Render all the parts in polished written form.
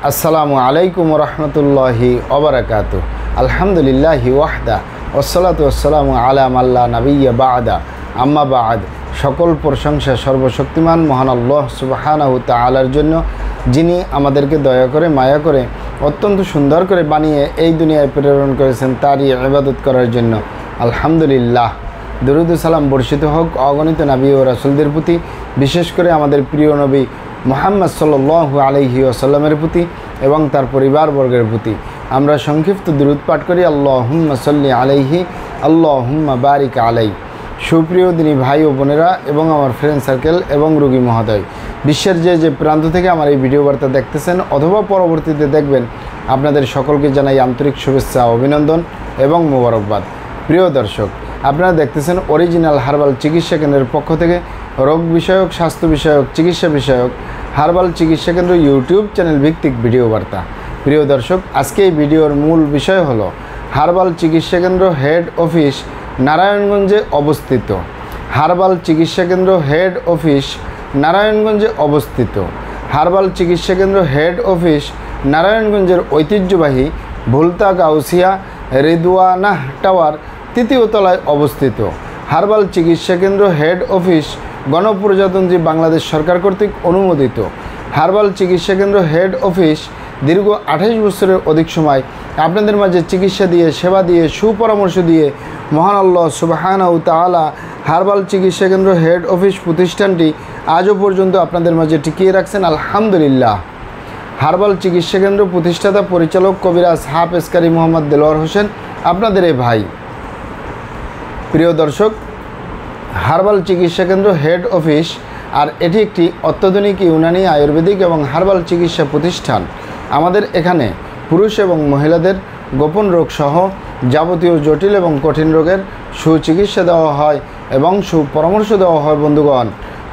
আসসালামু আলাইকুম রহমতুল্লাহি ওবারাকাতুহু। আলহামদুলিল্লাহি ওয়াহদা ওয়াসসালাতু ওয়াসসালামু আলা মাল্লা নাবিয়্যা বা'দা আম্মা বা'দ। সকল প্রশংসা সর্বশক্তিমান মহান আল্লাহ সুবহানাহু তাআলার জন্য, যিনি আমাদেরকে দয়া করে মায়া করে অত্যন্ত সুন্দর করে বানিয়ে এই দুনিয়ায় প্রেরণ করেছেন তারই ইবাদত করার জন্য। আলহামদুলিল্লাহ। দরুদ ও সালাম বর্ষিত হোক অগণিত নবী ও রাসূলদের প্রতি, বিশেষ করে আমাদের প্রিয় নবী মুহাম্মদ সাল্লাল্লাহু আলাইহি ওয়াসাল্লামের প্রতি এবং তার পরিবারবর্গের প্রতি। আমরা সংক্ষিপ্ত দরুদ পাঠ করি, আল্লাহুম্মা সাল্লি আলাইহি আল্লাহুম্মা বারিক আলাই। সুপ্রিয় দিনী ভাই ও বোনেরা এবং আমার ফ্রেন্ড সার্কেল এবং রোগী মহোদয়, বিশ্বের যে প্রান্ত থেকে আমার এই ভিডিও বার্তা দেখতেছেন অথবা পরবর্তীতে দেখবেন, আপনাদের সকলকে জানাই আন্তরিক শুভেচ্ছা, অভিনন্দন এবং মোবারকবাদ। প্রিয় দর্শক, আপনারা দেখতেছেন অরিজিনাল হার্বাল চিকিৎসা কেন্দ্রের পক্ষ থেকে রোগ বিষয়ক, স্বাস্থ্য বিষয়ক, চিকিৎসা বিষয়ক হার্বাল চিকিৎসা কেন্দ্র ইউটিউব চ্যানেল ভিত্তিক ভিডিও বার্তা। প্রিয় দর্শক, আজকে এই ভিডিওর মূল বিষয় হলো হার্বাল চিকিৎসা কেন্দ্র হেড অফিস নারায়ণগঞ্জে অবস্থিত। হার্বাল চিকিৎসা কেন্দ্র হেড অফিস নারায়ণগঞ্জে অবস্থিত। হার্বাল চিকিৎসা কেন্দ্র হেড অফিস নারায়ণগঞ্জের ঐতিহ্যবাহী ভুলতা গাউসিয়া রিদওয়ানাহ টাওয়ার 3য় তলায় অবস্থিত। হার্বাল চিকিৎসা কেন্দ্র হেড অফিস গণপ্রজাতন্ত্রী বাংলাদেশ সরকার কর্তৃক অনুমোদিত। হার্বাল চিকিৎসা কেন্দ্র হেড অফিস দীর্ঘ 28 বছরের অধিক সময় আপনাদের মাঝে চিকিৎসা দিয়ে, সেবা দিয়ে, সুপরামর্শ দিয়ে মহান আল্লাহ সুবহানাহু তাআলা হার্বাল চিকিৎসা কেন্দ্র হেড অফিস প্রতিষ্ঠানটি আজও পর্যন্ত আপনাদের মাঝে টিকিয়ে রাখছেন। আলহামদুলিল্লাহ। হার্বাল চিকিৎসা কেন্দ্র প্রতিষ্ঠাতা পরিচালক কবিরাজ হাফেজ কারি মোহাম্মদ দেলোয়ার হোসেন, আপনাদের এই ভাই। প্রিয় দর্শক, হার্বাল চিকিৎসা কেন্দ্র হেড অফিস আর এটি একটি অত্যাধুনিক ইউনানি, আয়ুর্বেদিক এবং হার্বাল চিকিৎসা প্রতিষ্ঠান। আমাদের এখানে পুরুষ এবং মহিলাদের গোপন রোগ সহ যাবতীয় জটিল এবং কঠিন রোগের সুচিকিৎসা দেওয়া হয় এবং সুপরামর্শ দেওয়া হয়। বন্ধুগণ,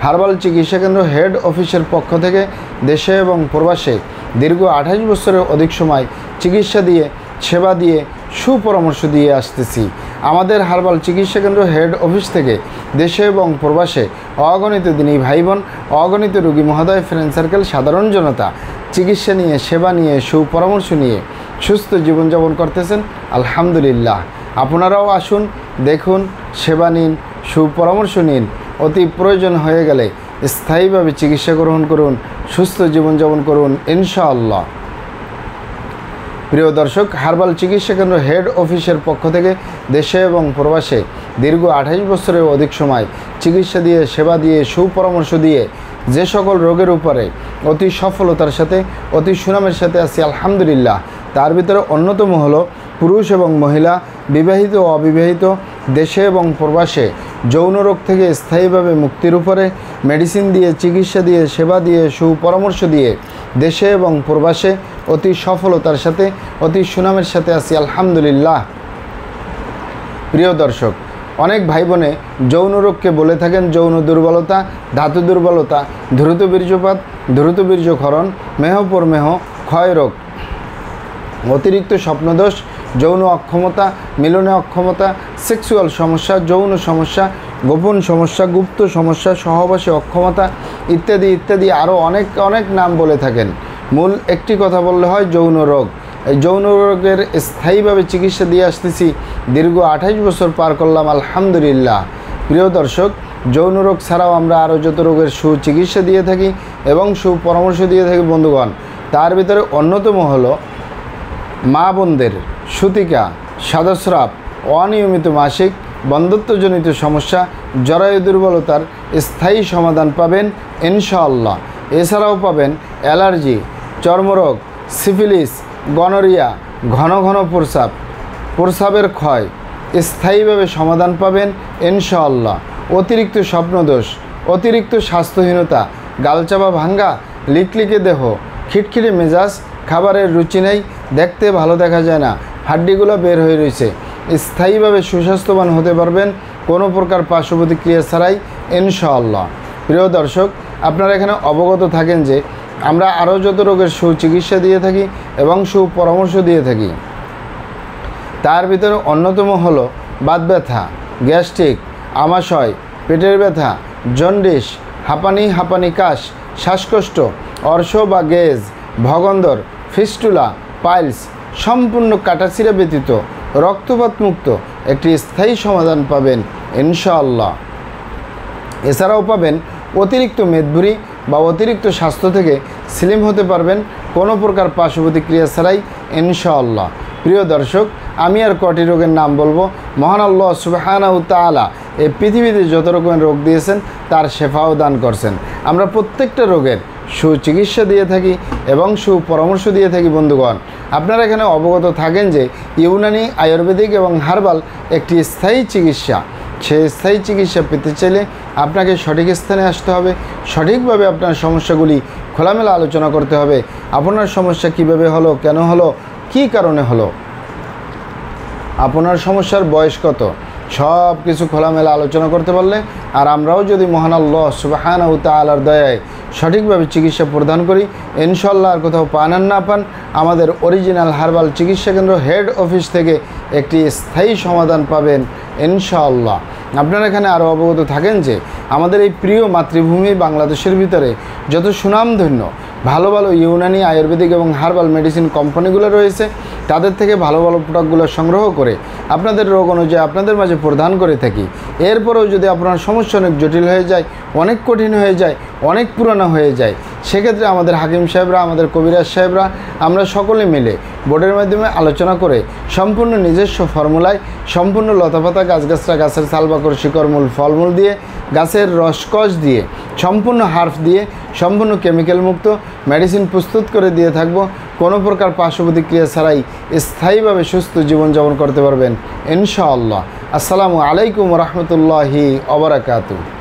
হার্বাল চিকিৎসা কেন্দ্র হেড অফিসের পক্ষ থেকে দেশে এবং প্রবাসে দীর্ঘ 28 বছরের অধিক সময় চিকিৎসা দিয়ে, সেবা দিয়ে, সুপরামর্শ দিয়ে আসতেছি। আমাদের হার্বাল চিকিৎসা কেন্দ্র হেড অফিস থেকে দেশে এবং প্রবাসে অগণিত দিনী ভাই বোন, অগণিত রোগী মহোদয়, ফ্রেন্ড সার্কেল, সাধারণ জনতা চিকিৎসা নিয়ে, সেবা নিয়ে, সুপরামর্শ নিয়ে সুস্থ জীবনযাপন করতেছেন। আলহামদুলিল্লাহ। আপনারাও আসুন, দেখুন, সেবা নিন, সুপরামর্শ নিন। অতি প্রয়োজন হয়ে গেলে স্থায়ীভাবে চিকিৎসা গ্রহণ করুন, সুস্থ জীবনযাপন করুন ইনশাআল্লাহ। প্রিয় দর্শক, হার্বাল চিকিৎসা কেন্দ্র হেড অফিসের পক্ষ থেকে দেশে এবং প্রবাসে দীর্ঘ 28 বছরের অধিক সময় চিকিৎসা দিয়ে, সেবা দিয়ে, সুপরামর্শ দিয়ে যে সকল রোগের উপরে অতি সফলতার সাথে, অতি সুনামের সাথে আছি আলহামদুলিল্লাহ, তার ভিতরে অন্যতম হলো পুরুষ এবং মহিলা, বিবাহিত ও অবিবাহিত, দেশে এবং প্রবাসে যৌন রোগ থেকে স্থায়ীভাবে মুক্তির উপরে মেডিসিন দিয়ে, চিকিৎসা দিয়ে, সেবা দিয়ে, সুপরামর্শ দিয়ে দেশে এবং প্রবাসে অতি সফলতার সাথে, অতি সুনামের সাথে আছি আলহামদুলিল্লাহ। প্রিয় দর্শক, অনেক ভাই বোনে যৌন রোগকে বলে থাকেন যৌন দুর্বলতা, ধাতু দুর্বলতা, দ্রুত বীর্যপাত, দ্রুত বীর্যক্ষরণ, মেহপরমেহ, ক্ষয় রোগ, অতিরিক্ত স্বপ্নদোষ, যৌন অক্ষমতা, মিলনে অক্ষমতা, সেক্সুয়াল সমস্যা, যৌন সমস্যা, গোপন সমস্যা, গুপ্ত সমস্যা, সহবাসে অক্ষমতা ইত্যাদি ইত্যাদি আরও অনেক নাম বলে থাকেন। মূল একটি কথা বললে হয় যৌন রোগ। এই যৌন রোগের স্থায়ীভাবে চিকিৎসা দিয়ে আসতেছি, দীর্ঘ 28 বছর পার করলাম আলহামদুলিল্লাহ। প্রিয় দর্শক, যৌন রোগ ছাড়াও আমরা আরও যত রোগের সুচিকিৎসা দিয়ে থাকি এবং সুপরামর্শ দিয়ে থাকি বন্ধুগণ, তার ভিতরে অন্যতম হলো মা বোনদের সূতিকা, সাদস্রাব, অনিয়মিত মাসিক, বন্ধ্যত্বজনিত সমস্যা, জরায়ু দুর্বলতার স্থায়ী সমাধান পাবেন ইনশাআল্লাহ। এছাড়াও পাবেন অ্যালার্জি, চর্মরোগ, সিফিলিস, গনোরিয়া, ঘন ঘন প্রস্রাবের ক্ষয় স্থায়ীভাবে সমাধান পাবেন ইনশাআল্লাহ। অতিরিক্ত স্বপ্নদোষ, অতিরিক্ত স্বাস্থ্যহীনতা, গালচাপা ভাঙ্গা, লিকলিকে দেহ, খিটখিটে মেজাজ, খাবারের রুচি নেই, দেখতে ভালো দেখা যায় না, হাড্ডিগুলো বের হয়ে রয়েছে, স্থায়ীভাবে সুস্বাস্থ্যবান হতে পারবেন কোনো প্রকার পার্শ্ব প্রতিক্রিয়া ছাড়াই ইনশাআল্লাহ। প্রিয় দর্শক, আপনারা এখানে অবগত থাকেন যে আমরা আরও যত রোগের সুচিকিৎসা দিয়ে থাকি এবং সুপরামর্শ দিয়ে থাকি, তার ভিতরে অন্যতম হলো বাত ব্যথা, গ্যাস্ট্রিক, আমাশয়, পেটের ব্যথা, জন্ডিস, হাঁপানি কাশ, শ্বাসকষ্ট, অর্শ বা গেজ, ভগন্দর, ফিস্টুলা, পাইলস সম্পূর্ণ কাটাছিঁড়া ব্যতীত রক্তপাত মুক্ত একটি স্থায়ী সমাধান পাবেন ইনশাআল্লাহ। এছাড়াও পাবেন অতিরিক্ত মেদভুঁড়ি বা অতিরিক্ত স্বাস্থ্য থেকে স্লিম হতে পারবেন কোনো প্রকার পার্শ্ব প্রতিক্রিয়া ছাড়াই ইনশাআল্লাহ। প্রিয় দর্শক, আমি আর কটি রোগের নাম বলবো। মহান আল্লাহ সুবহানাহু তাআলা এই পৃথিবীতে যত রকমের রোগ দিয়েছেন তার শেফাও দান করছেন। আমরা প্রত্যেকটা রোগের সুচিকিৎসা দিয়ে থাকি এবং সুপরামর্শ দিয়ে থাকি। বন্ধুগণ, আপনারা এখানে অবগত থাকেন যে ইউনানি, আয়ুর্বেদিক এবং হার্বাল একটি স্থায়ী চিকিৎসা। সেই স্থায়ী চিকিৎসা পেতে চাইলে আপনাকে সঠিক স্থানে আসতে হবে, সঠিকভাবে আপনার সমস্যাগুলি খোলামেলা আলোচনা করতে হবে। আপনার সমস্যা কিভাবে হলো, কেন হলো, কী কারণে হলো, আপনার সমস্যার বয়স কত, সব কিছু খোলামেলা আলোচনা করতে পারলে আর আমরাও যদি মহান আল্লাহ সুবহানাহু তাআলার দয়ায় সঠিকভাবে চিকিৎসা প্রদান করি ইনশাআল্লাহ, আর কোথাও পান আর না পান, আমাদের অরিজিনাল হার্বাল চিকিৎসা কেন্দ্র হেড অফিস থেকে একটি স্থায়ী সমাধান পাবেন ইনশাআল্লাহ। আপনারা এখানে আরও অবগত থাকেন যে আমাদের এই প্রিয় মাতৃভূমি বাংলাদেশের ভিতরে যত সুনামধন্য ভালো ভালো ইউনানি, আয়ুর্বেদিক এবং হার্বাল মেডিসিন কোম্পানিগুলো রয়েছে, তাদের থেকে ভালো ভালো প্রোডাক্টগুলো সংগ্রহ করে আপনাদের রোগ অনুযায়ী আপনাদের মাঝে প্রদান করে থাকি। এরপরেও যদি আপনার সমস্যা অনেক জটিল হয়ে যায়, অনেক কঠিন হয়ে যায়, অনেক পুরানো হয়ে যায়, সেক্ষেত্রে আমাদের হাকিম সাহেবরা, আমাদের কবিরাজ সাহেবরা, আমরা সকলে মিলে বোর্ডের মাধ্যমে আলোচনা করে সম্পূর্ণ নিজস্ব ফর্মুলায় সম্পূর্ণ লতাপাতা, গাছগাছরা, গাছের ছালবাকড়, শিকড়, মূল, ফলমূল দিয়ে, গাছের রসকস দিয়ে, সম্পূর্ণ হার্ফ দিয়ে, সম্পূর্ণ কেমিক্যাল মুক্ত মেডিসিন প্রস্তুত করে দিয়ে থাকবো। কোনো প্রকার পার্শ্ব প্রতিক্রিয়া ছাড়াই স্থায়ীভাবে সুস্থ জীবনযাপন করতে পারবেন ইনশাআল্লাহ। আসসালামু আলাইকুম রহমতুল্লাহি ওয়া বারাকাতুহু।